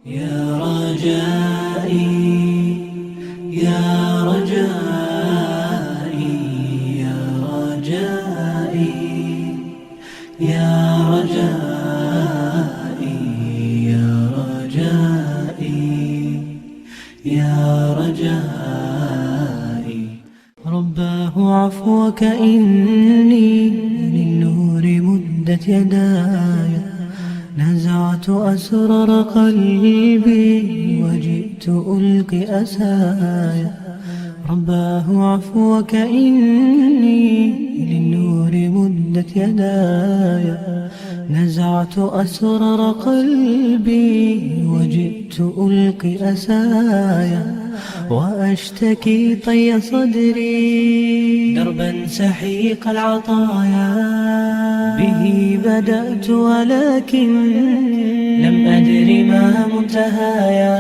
يا رجائي يا رجائي يا رجائي يا رجائي يا رجائي يا رجائي رباه عفوك إني للنور مدت يداي نزعت أسرار قلبي وجئت ألقي أسايا رباه عفوك إني للنور مدت يداي نزعت أسرار قلبي وجئت ألقي أسايا وأشتكي طي صدري دربا سحيق العطايا به بدأت ولكن لم أدر ما منتهايا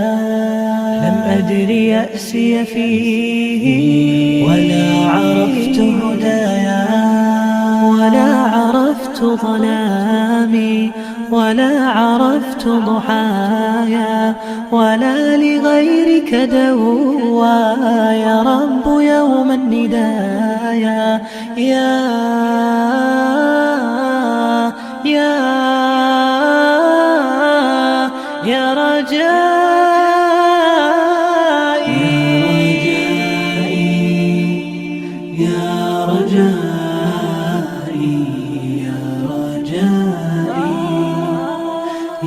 لم أدر يأسي فيه ولا عرفت هدايا ولا عرفت ظلامي ولا عرفت ضحايا ولا لغيرك دوايا رب يوم الندايا يا رجائي يا رجائي يا رجائي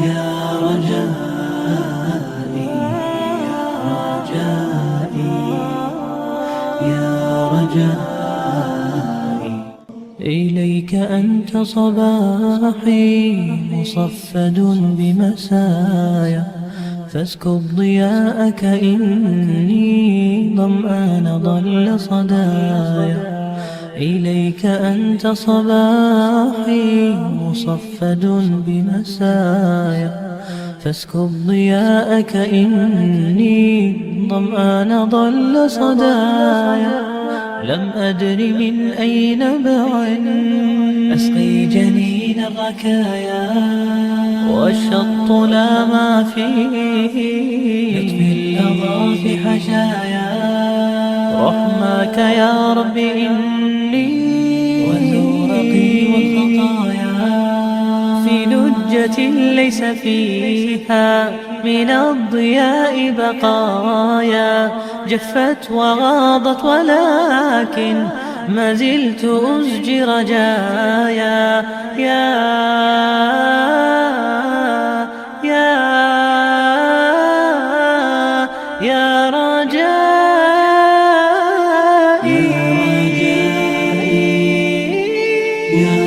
يا رجائي يا رجائي إليك أنت صباحي مصفد بمسايا فاسكب ضياءك إني ظمآن ضل صدايا إليك أنت صباحي مصفد بمسايا فاسكب ضياءك إني ظمآن ضل صدايا لم أدر من أي نبع أسقي جنين الركايا والشط لا ما فيه يطفي اللظى في حشايا رحمك يا رب إني وزورقي والخطايا في لجة ليس فيها من الضياء بقايا جفت وغاضت ولكن ما زلت أزجي رجايا يا رجائي يا